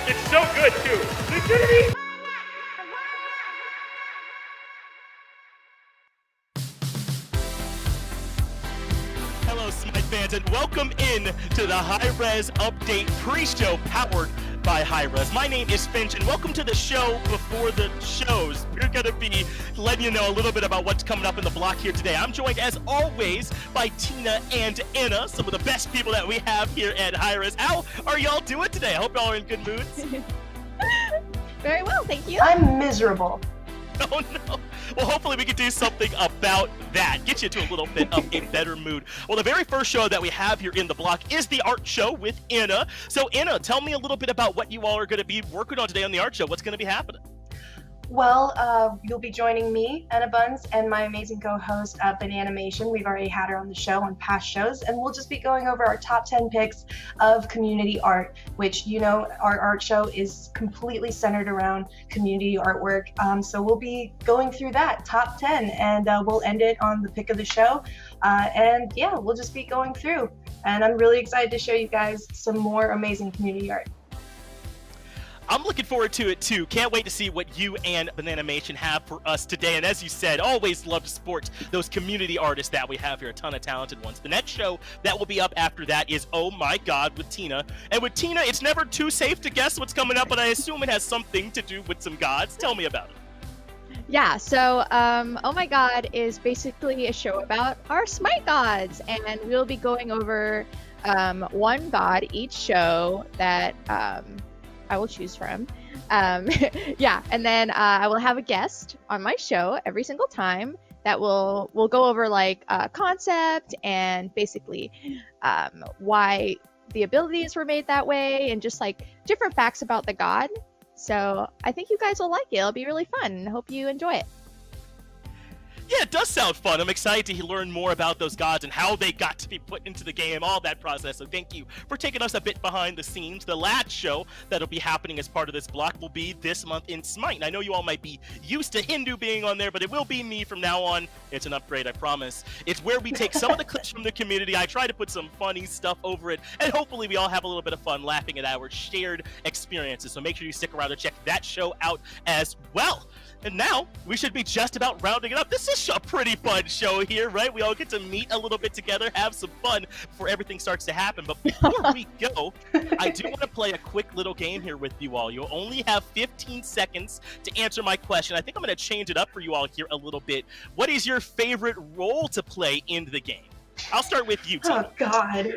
It's so good, too. Liquidity! Hello, Smite fans, and welcome in to the Hi-Rez Update pre-show powered by Hi-Rez. My name is Finch, and welcome to the show before the shows. We're going to be letting you know a little bit about what's coming up in the block here today. I'm joined, as always, by Tina and Enna, some of the best people that we have here at Hi-Rez. How are y'all doing today? I hope y'all are in good moods. Very well, thank you. I'm miserable. Oh no. Well, hopefully we can do something about that. Get you to a little bit of a better mood. Well, the very first show that we have here in the block is the art show with Enna. So Enna, tell me a little bit about what you all are going to be working on today on the art show. What's going to be happening? Well, you'll be joining me, Enabuns, and my amazing co-host, Bananimation. We've already had her on the show on past shows, and we'll just be going over our top 10 picks of community art, which, you know, our art show is completely centered around community artwork. So we'll be going through that top 10, and we'll end it on the pick of the show. And yeah, we'll just be going through. And I'm really excited to show you guys some more amazing community art. I'm looking forward to it too. Can't wait to see what you and Bananimation have for us today. And as you said, always love to support those community artists that we have here, a ton of talented ones. The next show that will be up after that is Oh My God with Tina. And with Tina, it's never too safe to guess what's coming up, but I assume it has something to do with some gods. Tell me about it. Yeah, so Oh My God is basically a show about our Smite gods, and we'll be going over one god each show that I will choose from. Yeah, and then I will have a guest on my show every single time that we'll go over like concept and basically why the abilities were made that way and just like different facts about the god. So I think you guys will like it. It'll be really fun. I hope you enjoy it. Yeah, it does sound fun. I'm excited to learn more about those gods and how they got to be put into the game, all that process. So thank you for taking us a bit behind the scenes. The last show that'll be happening as part of this block will be this month in Smite. And I know you all might be used to Hindu being on there, but it will be me from now on. It's an upgrade, I promise. It's where we take some of the clips from the community. I try to put some funny stuff over it, and hopefully we all have a little bit of fun laughing at our shared experiences. So make sure you stick around and check that show out as well. And now, we should be just about rounding it up. This is a pretty fun show here, right? We all get to meet a little bit together, have some fun before everything starts to happen. But before we go, I do want to play a quick little game here with you all. You'll only have 15 seconds to answer my question. I think I'm going to change it up for you all here a little bit. What is your favorite role to play in the game? I'll start with you, Tina. Oh, God.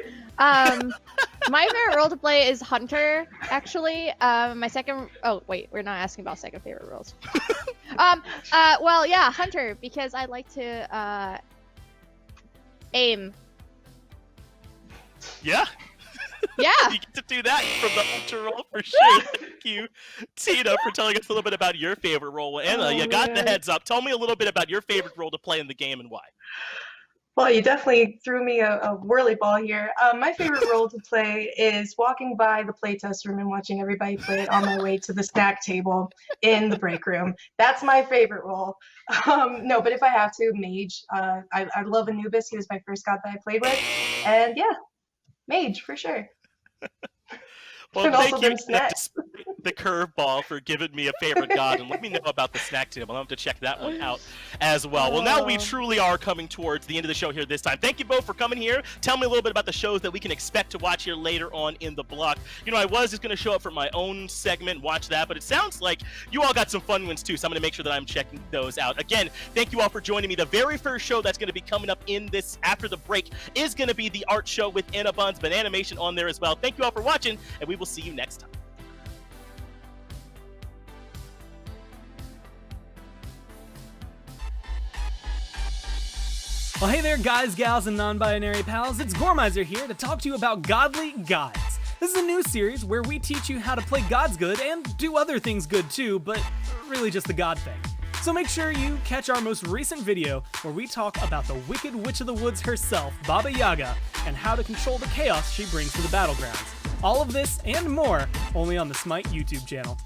My favorite role to play is Hunter, actually. My second... Oh, wait, we're not asking about second favorite roles. Well, yeah, Hunter, because I like to, aim. Yeah. Yeah. You get to do that from the Hunter role for sure. Thank you, Tina, for telling us a little bit about your favorite role. Well, Enna, you got the heads up. Tell me a little bit about your favorite role to play in the game and why. Well, you definitely threw me a whirly ball here. My favorite role to play is walking by the playtest room and watching everybody play it on my way to the snack table in the break room. That's my favorite role. No, but if I have to, Mage. I love Anubis. He was my first god that I played with. And yeah, Mage for sure. Well, and thank also you, them snacks. the curveball, for giving me a favorite god, and let me know about the snack table. I'll have to check that one out as well. Well, now we truly are coming towards the end of the show here this time. Thank you both for coming here. Tell me a little bit about the shows that we can expect to watch here later on in the block. You know, I was just going to show up for my own segment, watch that, but it sounds like you all got some fun ones too, so I'm going to make sure that I'm checking those out. Again, thank you all for joining me. The very first show that's going to be coming up in this after the break is going to be the art show with Enabuns, Bananimation on there as well. Thank you all for watching, and we will see you next time. Well, hey there, guys, gals, and non-binary pals. It's Gormizer here to talk to you about Godly Gods. This is a new series where we teach you how to play gods good and do other things good too, but really just the god thing. So make sure you catch our most recent video where we talk about the Wicked Witch of the Woods herself, Baba Yaga, and how to control the chaos she brings to the battlegrounds. All of this and more only on the Smite YouTube channel.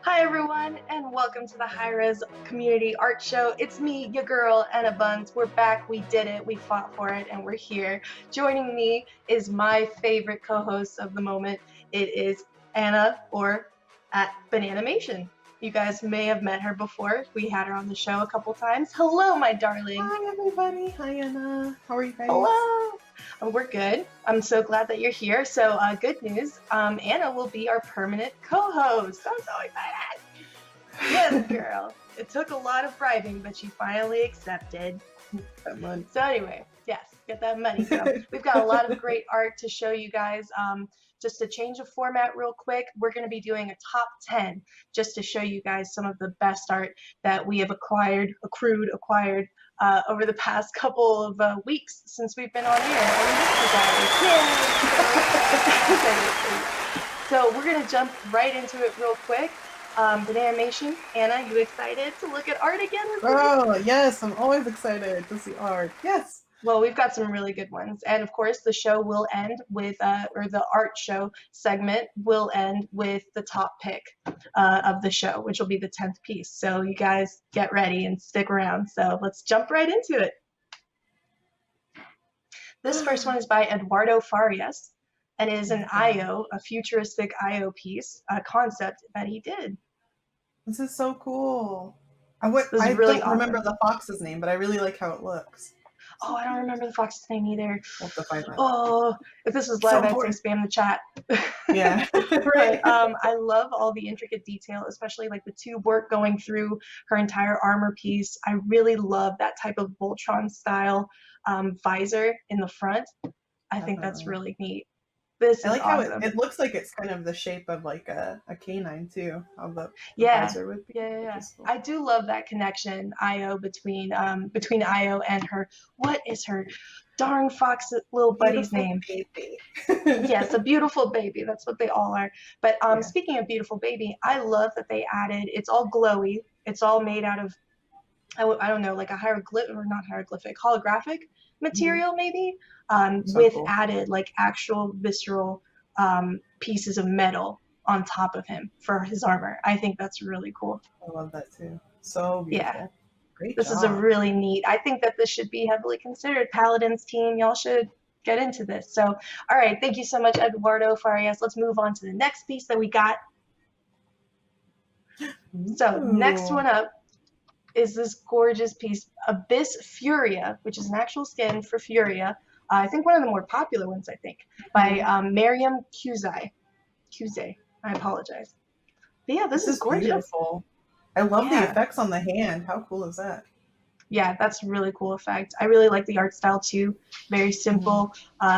Hi everyone, and welcome to the Hi-Rez Community Art Show. It's me, your girl, Enabuns. We're back, we did it, we fought for it, and we're here. Joining me is my favorite co-host of the moment. It is Anna, or at Bananimation. You guys may have met her before. We had her on the show a couple times. Hello, my darling. Hi everybody. Hi Anna. How are you guys? Hello. We're good. I'm so glad that you're here. So good news. Anna will be our permanent co-host. I'm so excited. Yes, girl. It took a lot of bribing, but she finally accepted. That money. So anyway, yes, get that money, girl. We've got a lot of great art to show you guys. Just to change the format real quick, we're going to be doing a top 10 just to show you guys some of the best art that we have acquired over the past couple of weeks since we've been on air. So we're going to jump right into it real quick. Bananimation, Anna, you excited to look at art again with me? Oh, yes. I'm always excited to see art. Yes. Well, we've got some really good ones. And of course, the show will end with, or the art show segment will end with the top pick of the show, which will be the 10th piece. So you guys get ready and stick around. So let's jump right into it. This first one is by Eduardo Farias, and it is an IO, a futuristic IO piece, a concept that he did. This is so cool. I really don't remember the fox's name, but I really like how it looks. Oh, I don't remember the fox's name either. We'll have to find that. Oh, if this was live, I'd say spam the chat. Yeah. Right. I love all the intricate detail, especially like the tube work going through her entire armor piece. I really love that type of Voltron style visor in the front. I think that's really neat. This I like awesome. how it looks like it's kind of the shape of like a canine too. How the visor would be. Yeah. Cool. I do love that connection, IO, between IO and her. What is her darn fox little buddy's name? Baby. Yes, a beautiful baby. That's what they all are. But speaking of beautiful baby, I love that they added. It's all glowy. It's all made out of I don't know, like a holographic material maybe, with cool. added like actual visceral pieces of metal on top of him for his armor. I think that's really cool. I love that too. So beautiful. Yeah. Great This job. is a really neat. I think that this should be heavily considered. Paladins team, y'all should get into this. So, all right, thank you so much, Eduardo Farias. Let's move on to the next piece that we got. So, next one up is this gorgeous piece, Abyss Furia, which is an actual skin for Furia. I think one of the more popular ones, by Miriam Kuzai. I apologize. But yeah, this is gorgeous. Beautiful. I love the effects on the hand. How cool is that? Yeah, that's a really cool effect. I really like the art style too. Very simple,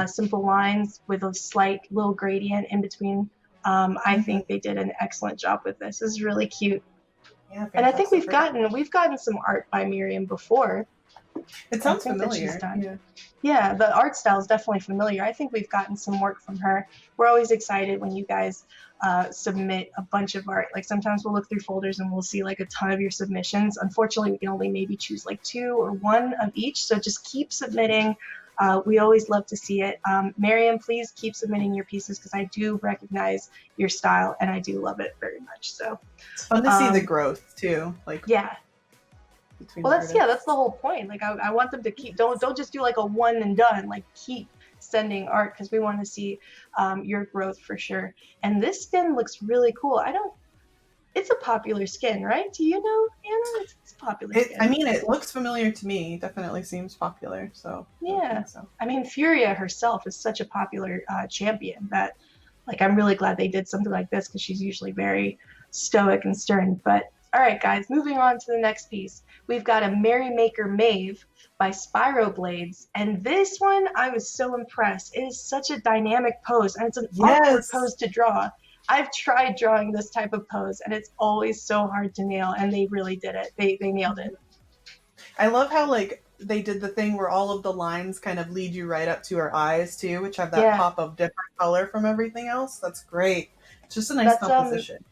simple lines with a slight little gradient in between. I think they did an excellent job with this. This is really cute. Yeah, and I think we've gotten some art by Miriam before. It sounds familiar. Yeah, the art style is definitely familiar. I think we've gotten some work from her. We're always excited when you guys submit a bunch of art. Like sometimes we'll look through folders and we'll see like a ton of your submissions. Unfortunately, we can only maybe choose like 2 or 1 of each. So just keep submitting. We always love to see it. Miriam, please keep submitting your pieces because I do recognize your style and I do love it very much. So it's fun to see the growth too. Like well, that's the whole point. Like I want them to keep don't just do like a one and done. Like keep sending art because we want to see your growth for sure. And this skin looks really cool. It's a popular skin, right? Do you know, Anna? It's a popular skin. I mean, it looks familiar to me. Definitely seems popular. So yeah. I mean, Furia herself is such a popular champion that, like, I'm really glad they did something like this because she's usually very stoic and stern. But all right, guys, moving on to the next piece. We've got a Merrymaker Maeve by Spyro Blades. And this one, I was so impressed. It is such a dynamic pose, and it's an awkward pose to draw. I've tried drawing this type of pose, and it's always so hard to nail, and they really did it. They nailed it. I love how, like, they did the thing where all of the lines kind of lead you right up to her eyes, too, which have that pop of different color from everything else. That's great. It's just a nice composition.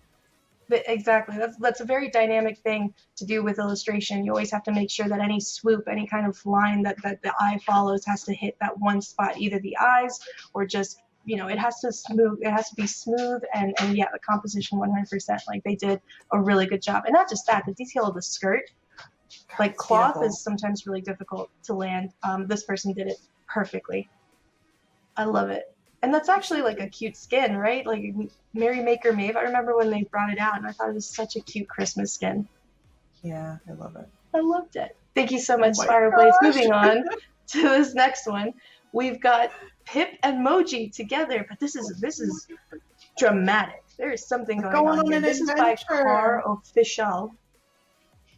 Exactly. That's a very dynamic thing to do with illustration. You always have to make sure that any swoop, any kind of line that the eye follows has to hit that one spot, either the eyes or just it has to be smooth, and yeah, the composition 100%. Like, they did a really good job. And not just that, the detail of the skirt, like cloth beautiful. is sometimes really difficult to land. This person did it perfectly. I love it. And that's actually like a cute skin, right? Like Merry Maker Maeve. I remember when they brought it out, and I thought it was such a cute Christmas skin. Yeah, I love it. I loved it. Thank you so much, my Spireblades. gosh. Moving on to this next one, we've got Pip and Moji together, but this is dramatic. There is something going on here. an This is by Car Official.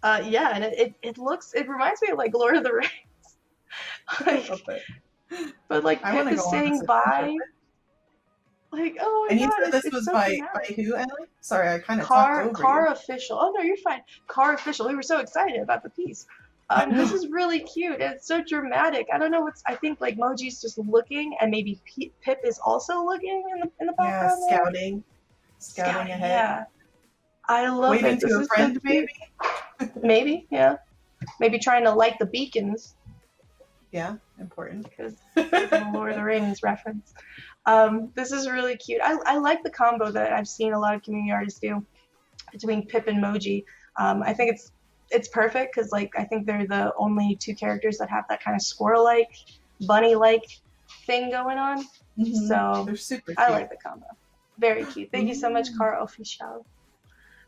Yeah, and it reminds me of like Lord of the Rings. I love it. But like I Pip wanna is go on saying this bye. adventure. Like, oh my And you god, said this it's was so by dramatic. who, Emily? Sorry, I kind of talked over Car you. Official. Oh no, you're fine. Car Official. We were so excited about the piece. This is really cute. It's so dramatic. I don't know I think like Moji's just looking, and maybe Pip is also looking in the background. Yeah, there. scouting ahead. Yeah, I love Waving it. This to a is so friend, cute. maybe. Maybe, yeah. Maybe trying to light the beacons, Yeah, important. because it's a Lord of the Rings reference. This is really cute. I like the combo that I've seen a lot of community artists do between Pip and Moji. I think it's perfect, because like I think they're the only two characters that have that kind of squirrel-like, bunny-like thing going on. Mhm. So They're super cute. I like the combo. Very cute. Thank you so much, Car Official.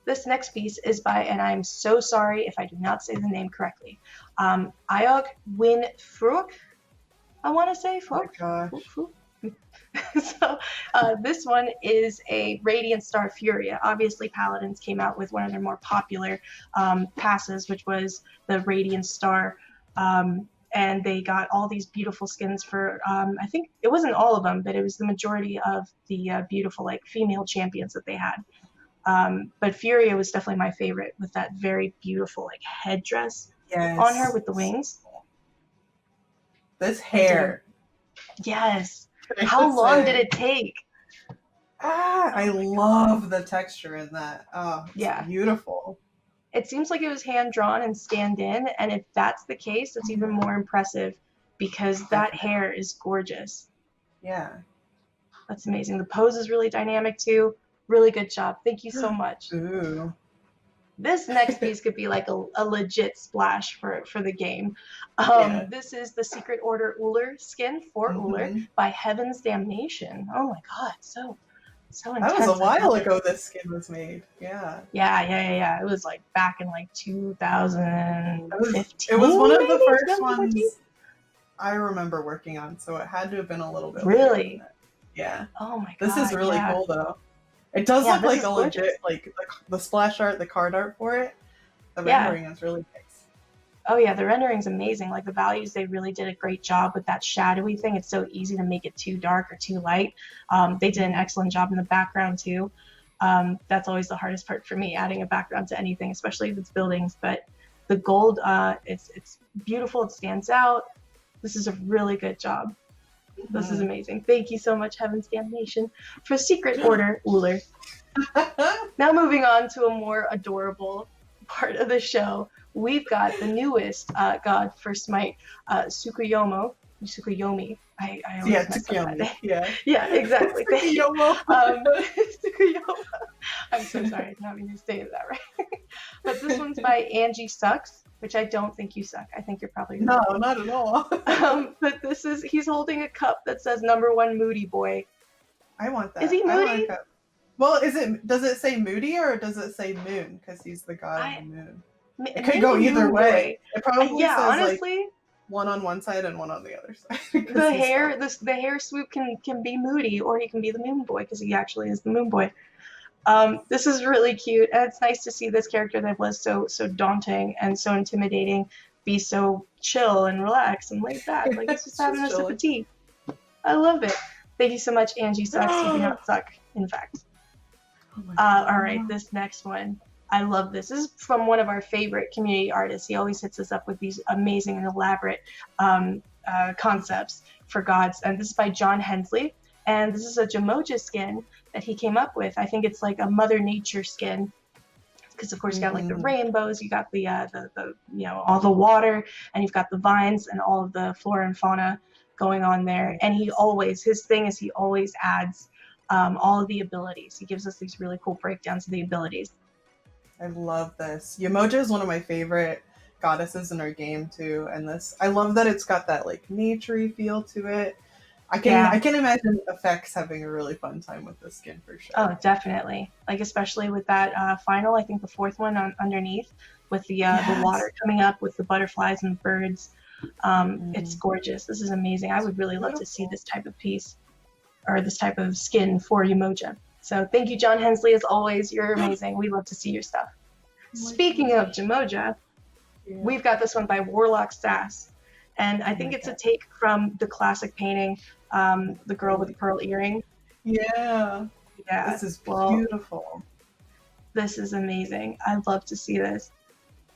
This next piece is by, and I'm so sorry if I do not say the name correctly, Ayog Win Fruok, I want to say. Oh my gosh. So this one is a Radiant Star Furia. Obviously, Paladins came out with one of their more popular passes, which was the Radiant Star. And they got all these beautiful skins for, I think it wasn't all of them, but it was the majority of the beautiful like female champions that they had. But Furia was definitely my favorite, with that very beautiful like headdress on her with the wings. This hair. Yes. How long did it take? I love the texture in that. Oh, it's Yeah. beautiful. It seems like it was hand drawn and scanned in, and if that's the case, it's even more impressive, because that hair is gorgeous. Yeah. That's amazing. The pose is really dynamic too. Really good job. Thank you so much. Ooh. This next piece could be like a legit splash for the game. Yeah. This is the Secret Order Uller skin for Uller by Heaven's Damnation. Oh my god, so intense. That was a while ago this skin was made. Yeah. Yeah. It was like back in like 2015. It was one of the maybe? first 2014? ones I remember working on, so it had to have been a little bit later Really? than that. Yeah. Oh my god. This is really cool though. It does Yeah, look this like is a gorgeous. legit, like the splash art, the card art for it. The rendering is really nice. Oh yeah, the rendering's amazing. Like the values, they really did a great job with that shadowy thing. It's so easy to make it too dark or too light. They did an excellent job in the background too. That's always the hardest part for me, adding a background to anything, especially if it's buildings. But the gold, it's beautiful. It stands out. This is a really good job. This is amazing. Thank you so much, Heaven's Damnation, for Secret Order Uller. Now moving on to a more adorable part of the show, we've got the newest god for Smite, Tsukuyomi. I always mess up that name. Yeah, exactly. Tsukuyomi. Tsukuyomi. I'm so sorry, I did not mean to say that right. But this one's by Angie Sucks, which I don't think you suck. I think you're probably No, not at all. but he's holding a cup that says #1 Moody Boy. I want that. Is he I moody? like that. Well, does it say moody or does it say moon? Because he's the god of the moon. It could go either way. It probably says honestly, like one on one side and one on the other side. the hair swoop can be moody, or he can be the moon boy, because he actually is the moon boy. This is really cute, and it's nice to see this character that was so daunting and so intimidating be so chill and relaxed and laid back. Like it's just having a sip of tea. I love it. Thank you so much, Angie Sucks. You do not suck, in fact. All right, this next one. I love this. This is from one of our favorite community artists. He always hits us up with these amazing and elaborate concepts for gods. And this is by John Hensley. And this is a Jamoja skin that he came up with. I think it's like a Mother Nature skin. Because of course you got like the rainbows, you got the all the water, and you've got the vines and all of the flora and fauna going on there. And his thing is he always adds all of the abilities. He gives us these really cool breakdowns of the abilities. I love this. Yemoja is one of my favorite goddesses in our game too, and I love that it's got that like naturey feel to it. I can imagine effects having a really fun time with this skin for sure. Oh, definitely. Like especially with that final, I think the fourth one underneath with the water coming up with the butterflies and the birds. It's gorgeous. This is amazing. I would really love to see this type of piece or this type of skin for Yemoja. So thank you, John Hensley, as always. You're amazing. We love to see your stuff. Speaking of Yemoja, we've got this one by Warlock Sass. And I think it's a take from the classic painting, The Girl with the Pearl Earring. Yeah. This is beautiful. This is amazing. I'd love to see this.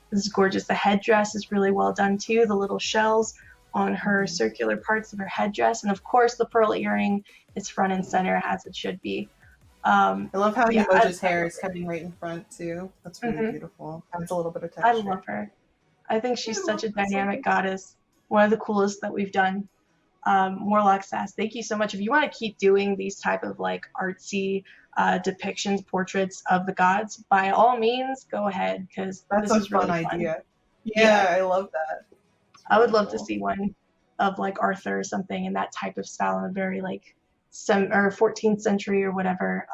This is gorgeous. The headdress is really well done too. The little shells on her circular parts of her headdress. And of course, the pearl earring is front and center as it should be. I love how Yemoja's hair is coming right in front too. That's really beautiful. Adds a little bit of texture. I love her. I think she's such a dynamic goddess. One of the coolest that we've done. Warlock Sass, thank you so much. If you want to keep doing these type of like artsy depictions, portraits of the gods, by all means, go ahead, because that's a fun idea. Yeah, I love that. I would love to see one of like Arthur or something in that type of style, in a very like 14th century or whatever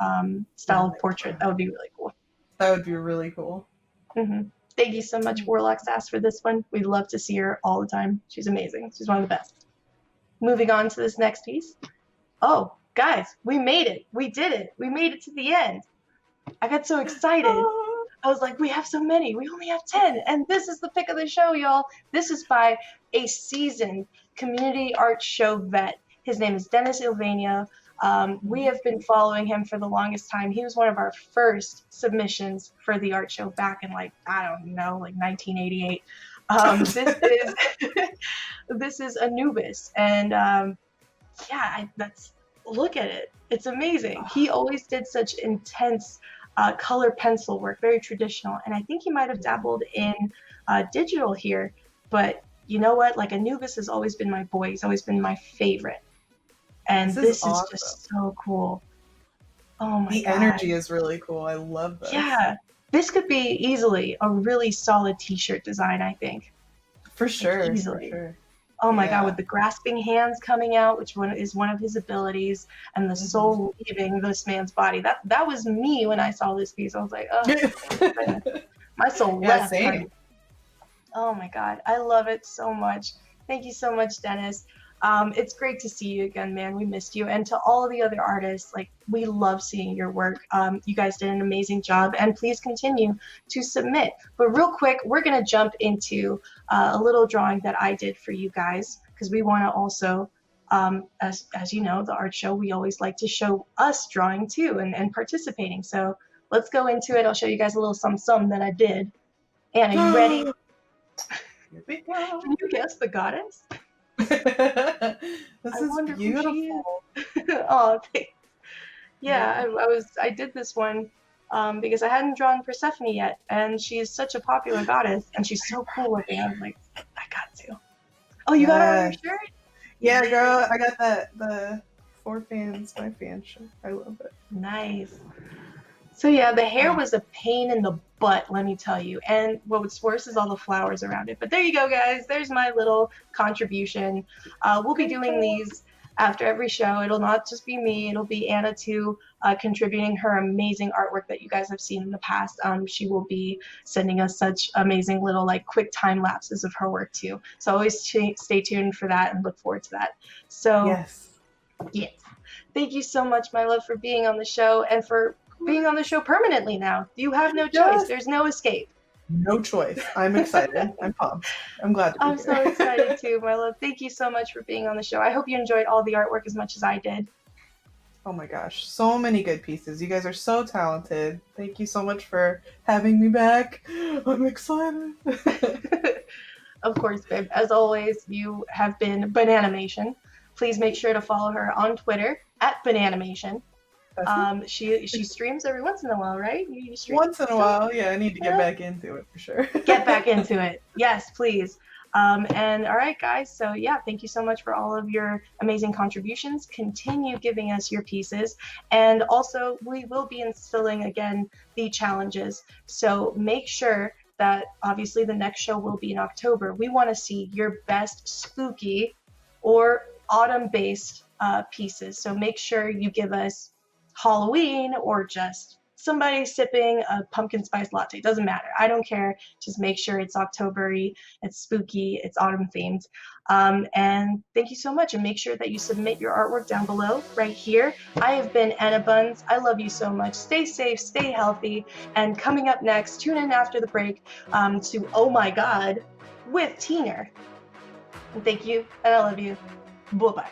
style of portrait. That would be really cool. That would be really cool. Thank you so much, Warlock Sass, for this one. We'd love to see her all the time. She's amazing. She's one of the best. Moving on to this next piece. Oh, guys, we made it. We did it. We made it to the end. I got so excited. I was like, we have so many. We only have 10. And this is the pick of the show, y'all. This is by a seasoned community art show vet. His name is Dennis Ilvania. We have been following him for the longest time. He was one of our first submissions for the art show back in like 1988. This is Anubis, and look at it. It's amazing. He always did such intense color pencil work, very traditional, and I think he might have dabbled in digital here. But you know what? Like Anubis has always been my boy. He's always been my favorite. And this is just so cool. Oh my god. The energy is really cool. I love this. Yeah. This could be easily a really solid t-shirt design, I think. For sure. Like, easily. For sure. Oh my god, with the grasping hands coming out, which is one of his abilities, and the soul leaving this man's body. That was me when I saw this piece. I was like, oh, my soul left. Same. Oh my god, I love it so much. Thank you so much, Dennis. It's great to see you again, man. We missed you. And to all the other artists, like, we love seeing your work. You guys did an amazing job, and please continue to submit. But real quick, we're going to jump into a little drawing that I did for you guys, because we want to also, as you know, the art show, we always like to show us drawing too and participating. So let's go into it. I'll show you guys a little some that I did. Anna, you ready? Here we go. Can you guess the goddess? This is beautiful. Oh, thanks. Yeah, I did this one because I hadn't drawn Persephone yet, and she's such a popular goddess, and she's so cool looking. I was like, I got to. Oh, you got her on your shirt? Yeah, girl, I got the For Fans by Fan shirt. I love it. Nice. So yeah, the hair was a pain in the butt, let me tell you. And what's worse is all the flowers around it. But there you go, guys. There's my little contribution. We'll be doing these after every show. It'll not just be me. It'll be Anna, too, contributing her amazing artwork that you guys have seen in the past. She will be sending us such amazing little, like, quick time lapses of her work, too. So always stay tuned for that and look forward to that. So, yes. Thank you so much, my love, for being on the show and for being on the show permanently now. You have no choice. There's no escape. No choice. I'm excited. I'm pumped. I'm glad to be here. I'm so excited too, my love. Thank you so much for being on the show. I hope you enjoyed all the artwork as much as I did. Oh my gosh. So many good pieces. You guys are so talented. Thank you so much for having me back. I'm excited. Of course, babe. As always, you have been Bananimation. Please make sure to follow her on Twitter at Bananimation. She streams every once in a while, right? You stream once in a while, yeah. I need to get back into it for sure. Get back into it, yes, please. And all right, guys. So yeah, thank you so much for all of your amazing contributions. Continue giving us your pieces. And also, we will be instilling again the challenges. So make sure that obviously the next show will be in October. We want to see your best spooky or autumn-based pieces. So make sure you give us Halloween or just somebody sipping a pumpkin spice latte. Doesn't matter. I don't care. Just make sure it's October-y, it's spooky, it's autumn themed. And thank you so much. And make sure that you submit your artwork down below right here. I have been Enabuns. I love you so much. Stay safe, stay healthy. And coming up next, tune in after the break to Oh My God with Tina. And thank you, and I love you. Bye-bye.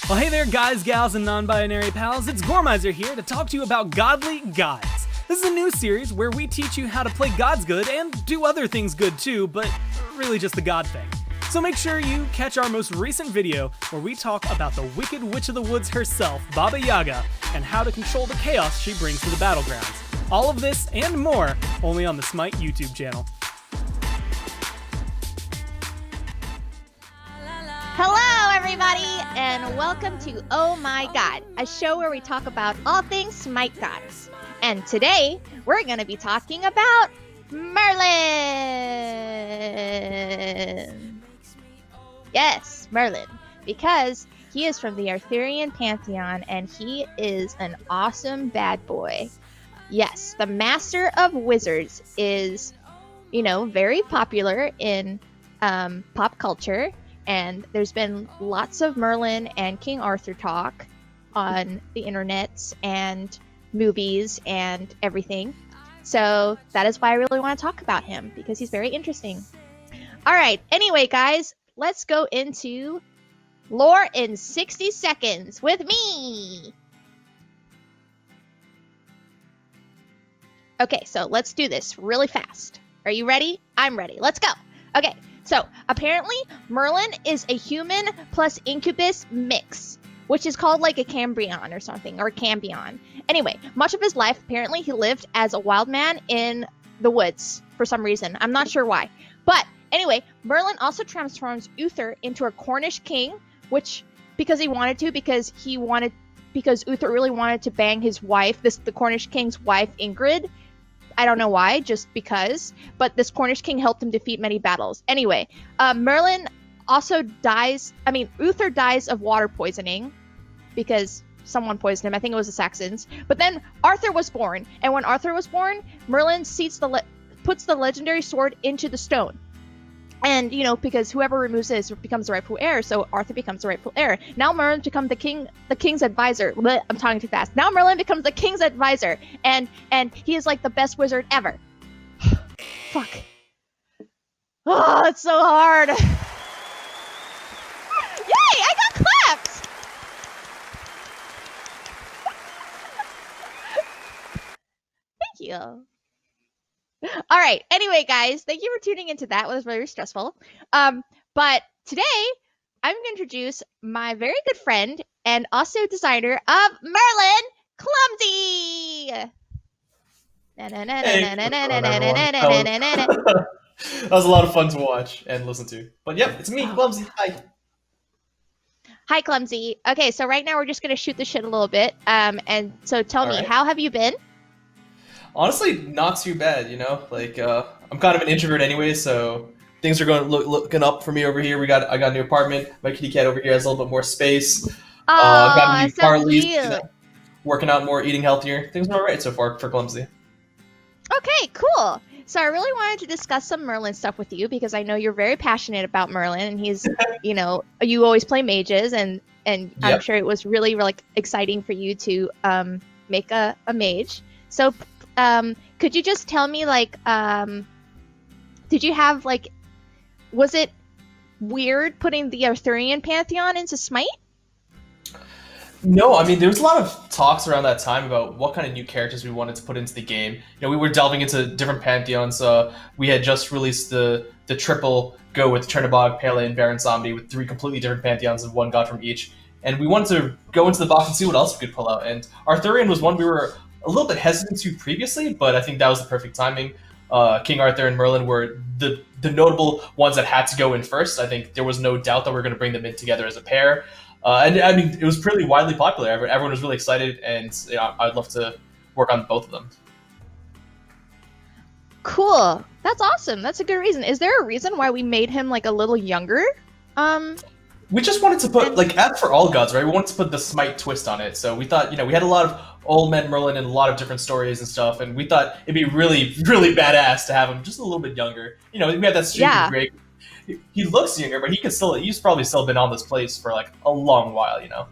Well, hey there, guys, gals, and non-binary pals. It's Gormizer here to talk to you about Godly Gods. This is a new series where we teach you how to play gods good and do other things good too, but really just the god thing. So make sure you catch our most recent video where we talk about the Wicked Witch of the Woods herself, Baba Yaga, and how to control the chaos she brings to the battlegrounds. All of this and more only on the Smite YouTube channel. Hello, everybody, and welcome to Oh My God, a show where we talk about all things Smite gods. And today, we're going to be talking about Merlin. Yes, Merlin, because he is from the Arthurian pantheon, and he is an awesome bad boy. Yes, the Master of Wizards is, very popular in pop culture. And there's been lots of Merlin and King Arthur talk on the internets and movies and everything. So that is why I really want to talk about him, because he's very interesting. All right. Anyway, guys, let's go into lore in 60 seconds with me. Okay, so let's do this really fast. Are you ready? I'm ready. Let's go. Okay. So, apparently, Merlin is a human plus incubus mix, which is called like a Cambrion or something, or Cambion. Anyway, much of his life, apparently, he lived as a wild man in the woods for some reason. I'm not sure why. But, anyway, Merlin also transforms Uther into a Cornish king, which, because he wanted to, because Uther really wanted to bang his wife, the Cornish king's wife, Ingrid. I don't know why, just because. But this Cornish king helped him defeat many battles. Anyway, Merlin also dies. I mean, Uther dies of water poisoning because someone poisoned him. I think it was the Saxons. But then Arthur was born, and when Arthur was born, Merlin puts the legendary sword into the stone. And, you know, because whoever removes this becomes the rightful heir, so Arthur becomes the rightful heir. Now Merlin becomes the king's advisor. Blech, I'm talking too fast. Now Merlin becomes the king's advisor, and he is like the best wizard ever. Fuck. Oh, it's so hard. Yay! I got claps. Thank you. All right. Anyway, guys, thank you for tuning into that. It was very stressful. But today, I'm going to introduce my very good friend and also designer of Merlin, Clumsy. That was a lot of fun to watch and listen to. But yep, it's me, Clumsy. Hi. Hi, Clumsy. Okay, so right now we're just going to shoot the shit a little bit. And so tell me, how have you been? Honestly, not too bad, you know? Like, I'm kind of an introvert anyway, so things are going looking up for me over here. I got a new apartment. My kitty cat over here has a little bit more space. I've got a new car lease, you know, working out more, eating healthier. Things are all right so far for Clumsy. Okay, cool. So I really wanted to discuss some Merlin stuff with you because I know you're very passionate about Merlin, and he's, you know, you always play mages, and I'm sure it was really like exciting for you to make a mage. So could you just tell me, like, did you have, like, was it weird putting the Arthurian pantheon into Smite? No, I mean, there was a lot of talks around that time about what kind of new characters we wanted to put into the game. You know, we were delving into different pantheons. We had just released the triple go with Chernobog, Pele, and Baron Zombie with 3 completely different pantheons of 1 god from each. And we wanted to go into the box and see what else we could pull out. And Arthurian was one we were a little bit hesitant to previously, but I think that was the perfect timing. King Arthur and Merlin were the notable ones that had to go in first. I think there was no doubt that we were going to bring them in together as a pair. And I mean, it was pretty widely popular. Everyone was really excited, and you know, I'd love to work on both of them. Cool. That's awesome. That's a good reason. Is there a reason why we made him like a little younger? We just wanted to put, like, as for all gods, right? We wanted to put the Smite twist on it. So we thought, you know, we had a lot of old men Merlin and a lot of different stories and stuff, and we thought it'd be really, really badass to have him just a little bit younger. You know, we had that streak of great. He looks younger, but he's probably still been on this place for like a long while, you know.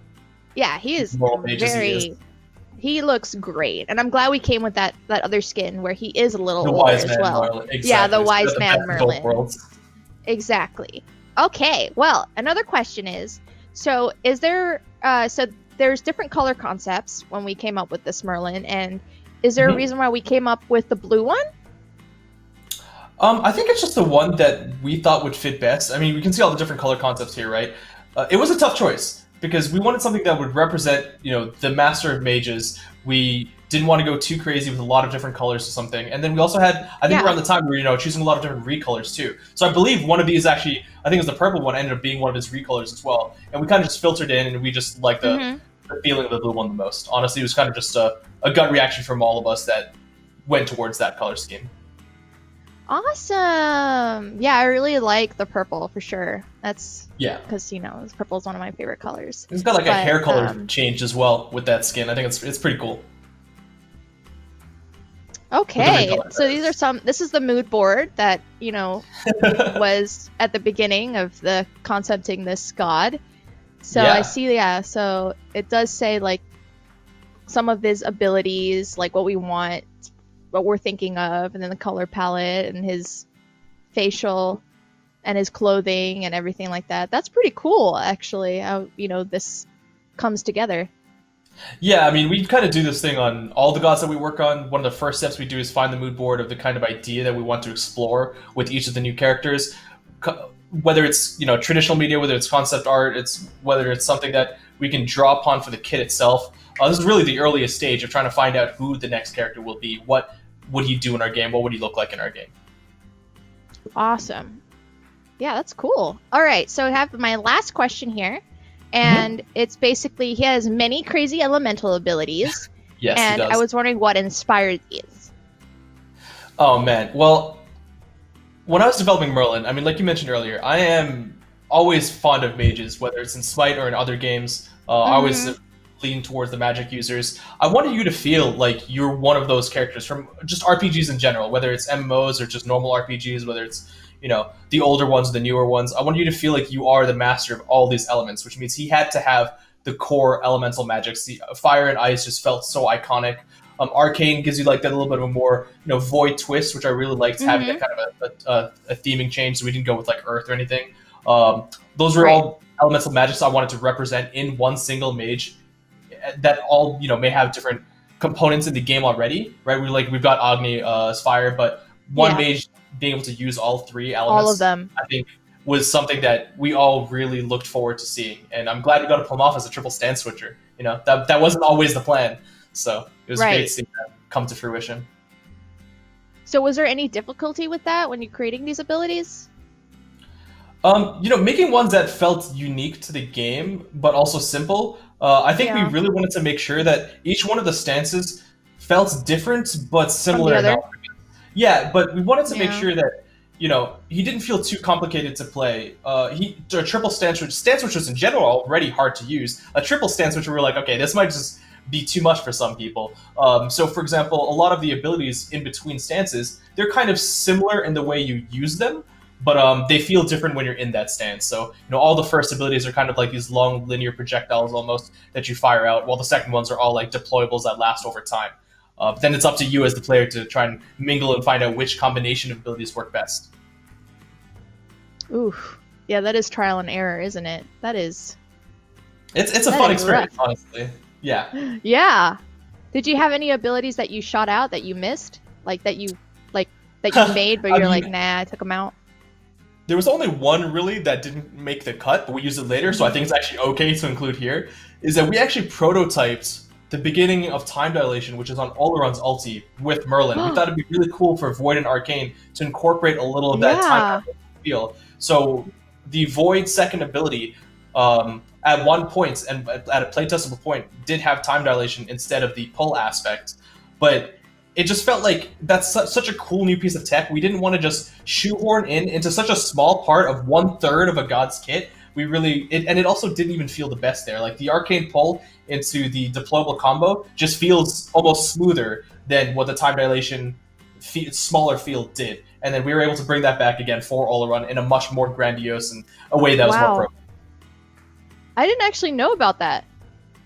Yeah, he is he looks great, and I'm glad we came with that other skin where he is a little older as well. Merlin. Exactly. Yeah, the wise man Merlin. Exactly. Okay. Well, another question is, so is there so there's different color concepts when we came up with this Merlin, and is there a reason why we came up with the blue one? I think it's just the one that we thought would fit best. I mean, we can see all the different color concepts here, right? It was a tough choice because we wanted something that would represent, you know, the master of mages. We didn't want to go too crazy with a lot of different colors or something. And then we also had, I think around the time we were, you know, choosing a lot of different recolors too. So I believe one of these actually, I think it was the purple one, ended up being one of his recolors as well. And we kind of just filtered in, and we just liked the feeling of the blue one the most. Honestly, it was kind of just a gut reaction from all of us that went towards that color scheme. Awesome. Yeah, I really like the purple for sure. That's because, you know, purple is one of my favorite colors. It's got like a hair color change as well with that skin. I think it's pretty cool. Okay, so this is the mood board that, you know, was at the beginning of the concepting this god. So I see, so it does say like some of his abilities, like what we want, what we're thinking of, and then the color palette and his facial and his clothing and everything like that. That's pretty cool, actually, how, you know, this comes together. Yeah, I mean, we kind of do this thing on all the gods that we work on. One of the first steps we do is find the mood board of the kind of idea that we want to explore with each of the new characters. Whether it's, you know, traditional media, whether it's concept art, whether it's something that we can draw upon for the kit itself. This is really the earliest stage of trying to find out who the next character will be. What would he do in our game? What would he look like in our game? Awesome. Yeah, that's cool. All right, so I have my last question here. And it's basically, he has many crazy elemental abilities. Yes, and he does. I was wondering what inspired these. Oh, man. Well, when I was developing Merlin, I mean, like you mentioned earlier, I am always fond of mages, whether it's in Smite or in other games. I always lean towards the magic users. I wanted you to feel like you're one of those characters from just RPGs in general, whether it's MMOs or just normal RPGs, whether it's, you know, the older ones or the newer ones. I want you to feel like you are the master of all these elements, which means he had to have the core elemental magics. The fire and ice just felt so iconic. Arcane gives you like that little bit of a more, you know, void twist, which I really liked, having that kind of a theming change, so we didn't go with like earth or anything. Those were all elemental magics I wanted to represent in one single mage that all, you know, may have different components in the game already, right? We've got Agni, fire, but one mage being able to use all three elements, all of them, I think was something that we all really looked forward to seeing. And I'm glad we got to pull him off as a triple stance switcher. You know, that wasn't always the plan. So it was great to see that come to fruition. So was there any difficulty with that when you're creating these abilities? You know, making ones that felt unique to the game, but also simple. I think we really wanted to make sure that each one of the stances felt different, but similar enough. Yeah, but we wanted to make sure that, you know, he didn't feel too complicated to play. A triple stance switches in general are already hard to use. A triple stance switcher, we were like, okay, this might just be too much for some people. So, for example, a lot of the abilities in between stances, they're kind of similar in the way you use them, but they feel different when you're in that stance. So, you know, all the first abilities are kind of like these long linear projectiles almost that you fire out, while the second ones are all like deployables that last over time. Then it's up to you as the player to try and mingle and find out which combination of abilities work best. Ooh, yeah, that is trial and error, isn't it? That is. It's a fun experience, honestly. Yeah. Yeah. Did you have any abilities that you shot out that you missed, that you made, but you're like, nah, I took them out? There was only one really that didn't make the cut, but we used it later, so I think it's actually okay to include here. Is that we actually prototyped the beginning of Time Dilation, which is on Oleron's ulti with Merlin. We thought it'd be really cool for Void and Arcane to incorporate a little of that Time Dilation feel. So the Void second ability, at one point, and at a playtestable point, did have Time Dilation instead of the pull aspect. But it just felt like that's such a cool new piece of tech. We didn't want to just shoehorn into such a small part of 1/3 of a God's kit. We really, and it also didn't even feel the best there. Like the Arcane pull into the deployable combo just feels almost smoother than what the Time Dilation smaller field did. And then we were able to bring that back again for Oleron in a much more grandiose and a way that was more pro. I didn't actually know about that.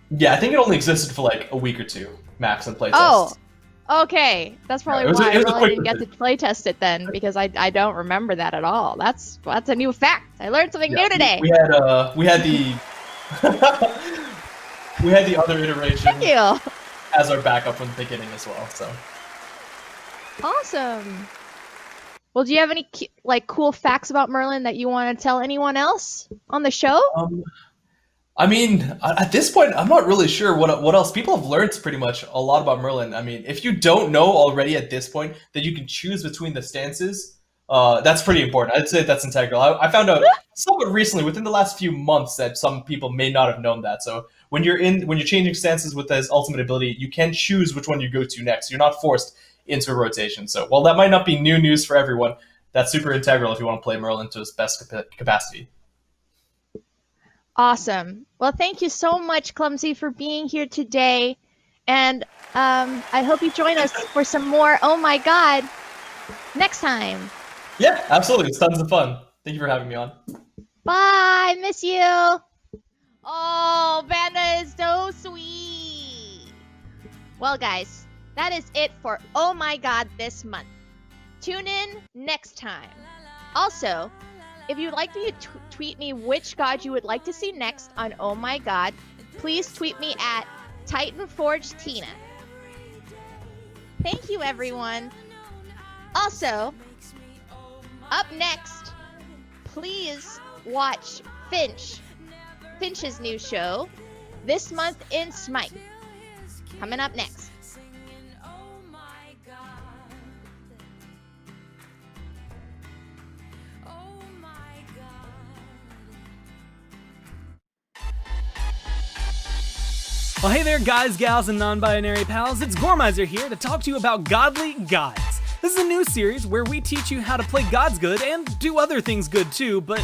Yeah, I think it only existed for like a week or two max in playtest. Oh, okay. That's probably why I really didn't get to playtest it then, because I don't remember that at all. That's a new fact. I learned something new today. We had the we had the other iteration as our backup from the beginning as well. So awesome. Well, do you have any cool facts about Merlin that you want to tell anyone else on the show? I mean, at this point, I'm not really sure what else. People have learned pretty much a lot about Merlin. I mean, if you don't know already at this point that you can choose between the stances, that's pretty important. I'd say that's integral. I found out somewhat recently, within the last few months, that some people may not have known that. So when you're changing stances with his ultimate ability, you can choose which one you go to next. You're not forced into a rotation. So while that might not be new news for everyone, that's super integral if you want to play Merlin to his best capacity. Awesome. Well, thank you so much, Clumsy, for being here today. And I hope you join us for some more Oh My God next time. Yeah, absolutely. It's tons of fun. Thank you for having me on. Bye. Miss you. Oh, Panda is so sweet. Well, guys, that is it for Oh My God this month. Tune in next time. Also, if you'd like to tweet me which god you would like to see next on Oh My God, please tweet me at TitanForgeTina. Thank you, everyone. Also, up next, please watch Finch's new show, This Month in Smite. Coming up next. Well, hey there, guys, gals, and non-binary pals. It's Gormizer here to talk to you about Godly Gods. This is a new series where we teach you how to play gods good and do other things good too, but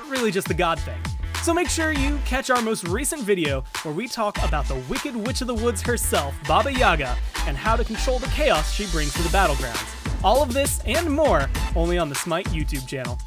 really just the god thing. So make sure you catch our most recent video where we talk about the Wicked Witch of the Woods herself, Baba Yaga, and how to control the chaos she brings to the battlegrounds. All of this and more only on the Smite YouTube channel.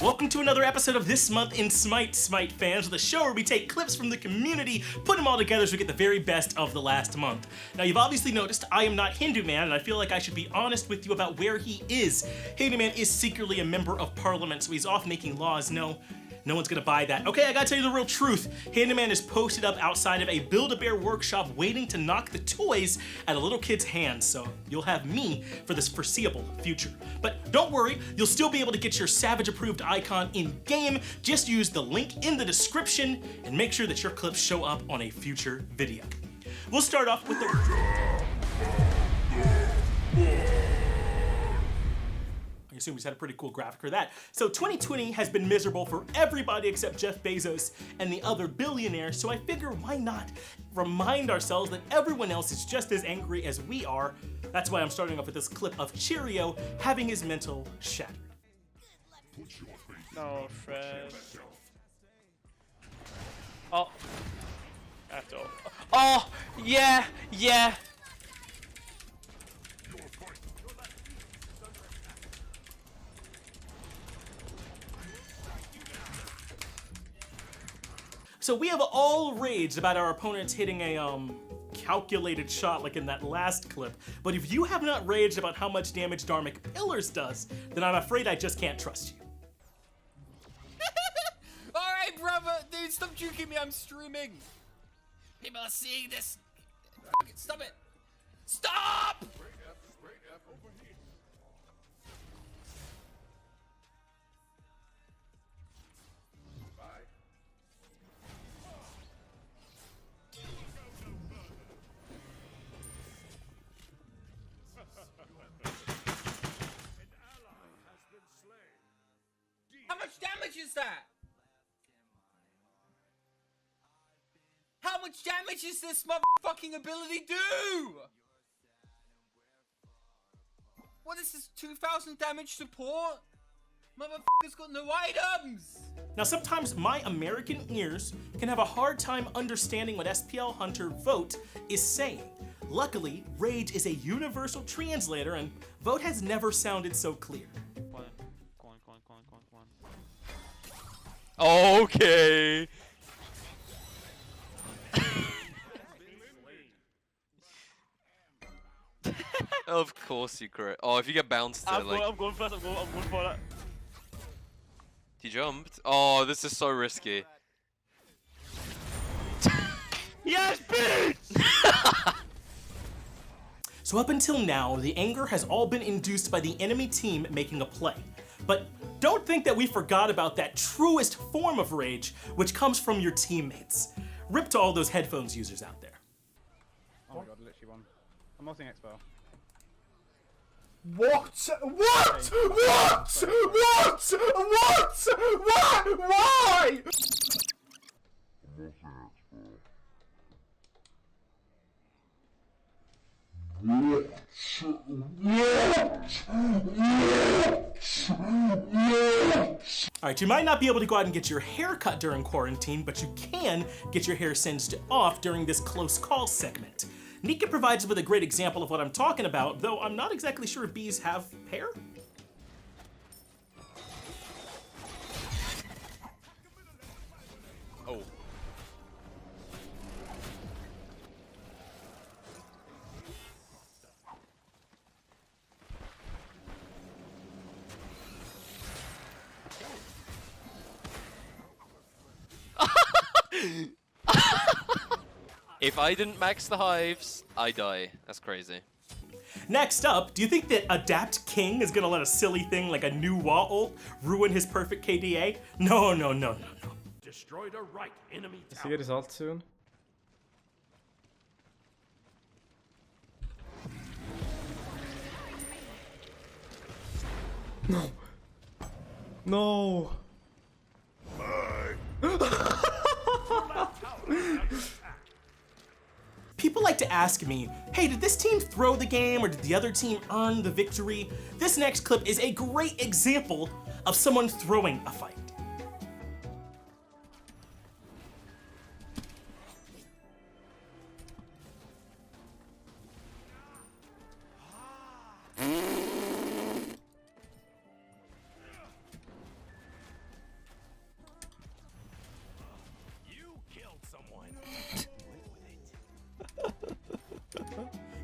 Welcome to another episode of This Month in Smite, Smite fans, the show where we take clips from the community, put them all together so we get the very best of the last month. Now, you've obviously noticed I am not Hindu Man, and I feel like I should be honest with you about where he is. Hindu Man is secretly a member of parliament, so he's off making laws. No one's gonna buy that. Okay, I gotta tell you the real truth. Handyman is posted up outside of a Build-A-Bear workshop waiting to knock the toys out of little kid's hands, so you'll have me for this foreseeable future. But don't worry, you'll still be able to get your Savage-approved icon in-game. Just use the link in the description and make sure that your clips show up on a future video. We'll start off with the... I assume he's had a pretty cool graphic for that. So 2020 has been miserable for everybody except Jeff Bezos and the other billionaires, so I figure why not remind ourselves that everyone else is just as angry as we are. That's why I'm starting off with this clip of Cheerio having his mental shattered. No, Fred. Oh. After all. Oh, yeah. So we have all raged about our opponents hitting a calculated shot like in that last clip, but if you have not raged about how much damage Dharmic Pillars does, then I'm afraid I just can't trust you. Alright, brother, dude, stop juking me, I'm streaming. People are seeing this. Stop it. Stop! How much damage is that? How much damage is this motherfucking ability do? What is this, 2000 damage support? Motherfucker's got no items! Now sometimes my American ears can have a hard time understanding what SPL Hunter Vote is saying. Luckily, Rage is a universal translator and Vote has never sounded so clear. Okay. Of course you crit. Oh, if you get bounced to I'm like... going first, I'm going for that. He jumped. Oh, this is so risky. Yes, bitch! So up until now, the anger has all been induced by the enemy team making a play. But don't think that we forgot about that truest form of rage, which comes from your teammates. Rip to all those headphones users out there. Oh my god, literally one. I'm ulting Expo. What? What? What? What? What? Why? Alright, you might not be able to go out and get your hair cut during quarantine, but you can get your hair singed off during this close call segment. Nika provides us with a great example of what I'm talking about, though I'm not exactly sure if bees have hair. Oh. If I didn't max the hives, I die. That's crazy. Next up, do you think that Adapt King is gonna let a silly thing like a new wall ult ruin his perfect KDA? No, no, no, no, no. Destroyed a right enemy Does he get his ult soon? No. No. People like to ask me, hey, did this team throw the game or did the other team earn the victory? This next clip is a great example of someone throwing a fight.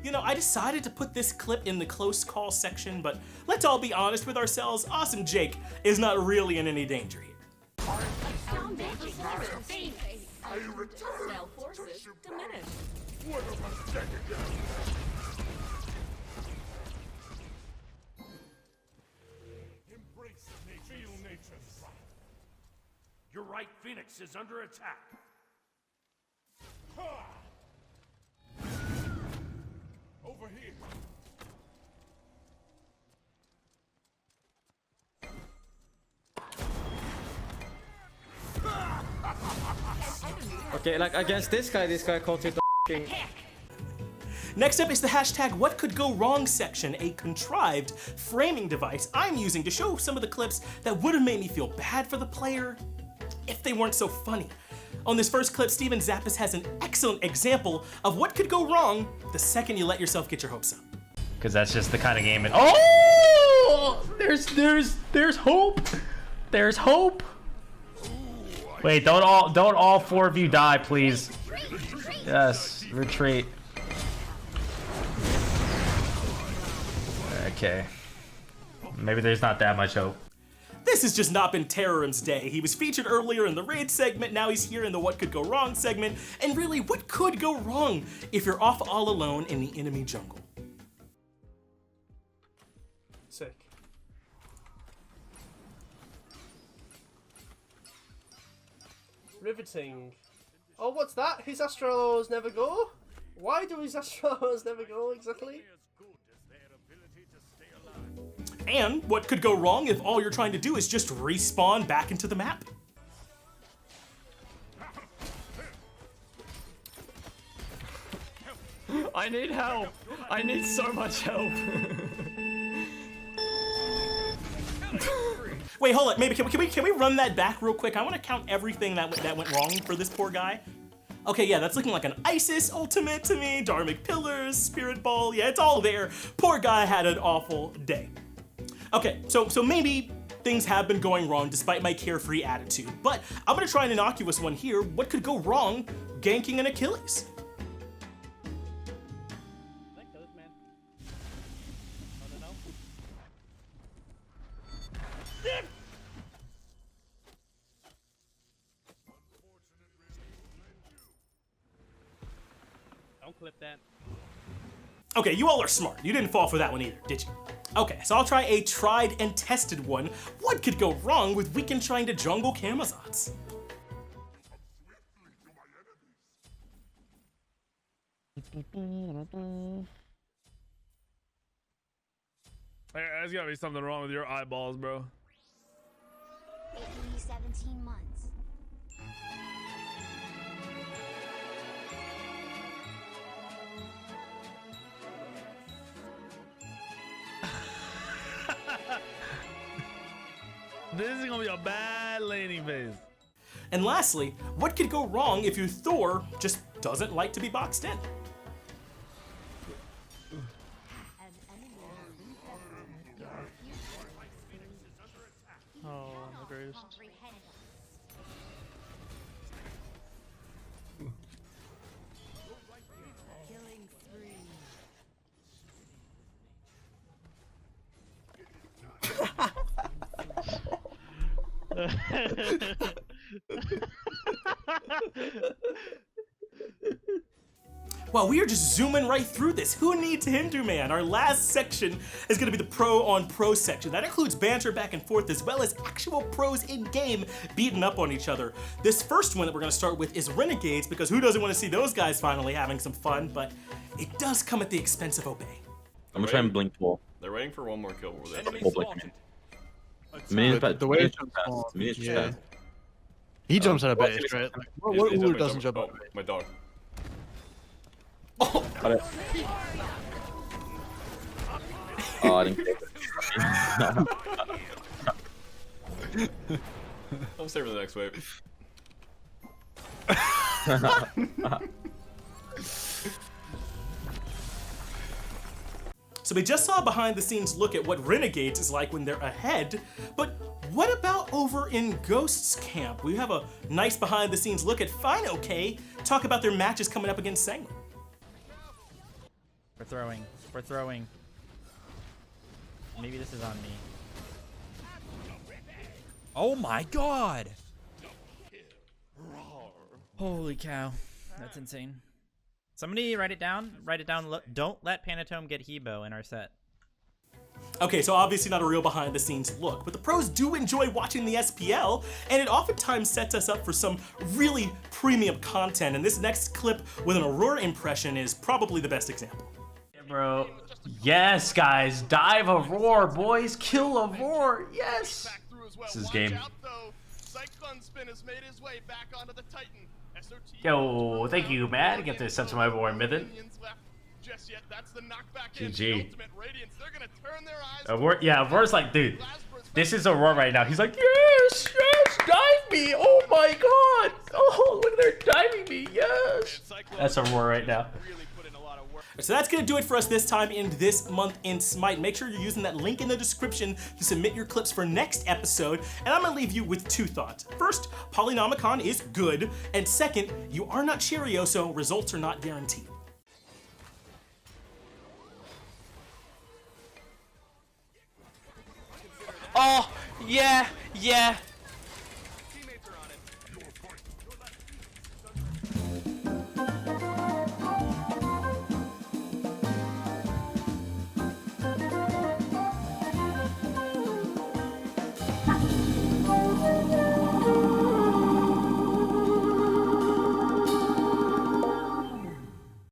You know, I decided to put this clip in the close call section, but let's all be honest with ourselves, Awesome Jake is not really in any danger here. Embrace nature. Feel nature's right. Your right Phoenix is under attack. Ha! Over here. Okay, like against this guy called it the Next up is the hashtag What Could Go Wrong section, a contrived framing device I'm using to show some of the clips that would have made me feel bad for the player if they weren't so funny. On this first clip, Steven Zappis has an excellent example of what could go wrong the second you let yourself get your hopes up. Because that's just the kind of game it— oh! There's hope! There's hope! Wait, don't all four of you die, please. Yes, retreat. Okay. Maybe there's not that much hope. This has just not been Terrorum's day. He was featured earlier in the raid segment, now he's here in the What Could Go Wrong segment, and really, what could go wrong if you're off all alone in the enemy jungle? Sick. Riveting. Oh, what's that? His Astros never go? Why do his Astros never go exactly? And what could go wrong if all you're trying to do is just respawn back into the map? I need help! I need so much help! Wait, hold on. Maybe can we run that back real quick? I want to count everything that went wrong for this poor guy. Okay, yeah, that's looking like an Isis ultimate to me. Dharmic Pillars, Spirit Ball, yeah, it's all there. Poor guy had an awful day. Okay, so maybe things have been going wrong despite my carefree attitude, but I'm gonna try an innocuous one here. What could go wrong ganking an Achilles? Don't clip that. Okay, you all are smart. You didn't fall for that one either, did you? Okay, so I'll try a tried and tested one. What could go wrong with Weekend trying to jungle Camazotz? Hey, there's gotta be something wrong with your eyeballs, bro. 17 months. This is gonna be a bad laning phase. And lastly, what could go wrong if your Thor just doesn't like to be boxed in? Oh, the greatest. Wow, we are just zooming right through this. Who needs Hindu-Man? Our last section is going to be the pro-on-pro section. That includes banter back and forth as well as actual pros in-game beating up on each other. This first one that we're going to start with is Renegades, because who doesn't want to see those guys finally having some fun, but it does come at the expense of Obey. I'm going to try and blink full. They're waiting for one more kill. The way it jumps off. He jumps out of base, right? Who doesn't jump out of base? My dog. Oh, got it. Oh, I didn't get it. I'm saving the next wave. So we just saw a behind the scenes look at what Renegades is like when they're ahead, but what about over in Ghost's camp? We have a nice behind the scenes look at Fine OK talk about their matches coming up against Sangwon. We're throwing. We're throwing. Maybe this is on me. Oh my god! Holy cow. That's insane. Somebody write it down. Write it down. Don't let Panatome get Hebo in our set. Okay, so obviously not a real behind the scenes look, but the pros do enjoy watching the SPL, and it oftentimes sets us up for some really premium content, and this next clip with an Aurora impression is probably the best example. Bro, yes, guys, dive a roar, boys, kill a roar, yes. This is game. Yo, thank you, Matt. Get this up to my boy Mythen. GG. Yeah, Aurora's like, dude, this is Aurora right now. He's like, yes, yes, dive me. Oh my god. Oh, look, they're diving me. Yes. That's Aurora right now. So that's gonna do it for us this time in this month in Smite. Make sure you're using that link in the description to submit your clips for next episode. And I'm gonna leave you with two thoughts. First, Polynomicon is good. And second, you are not Cheerio, so results are not guaranteed. Oh, yeah, yeah.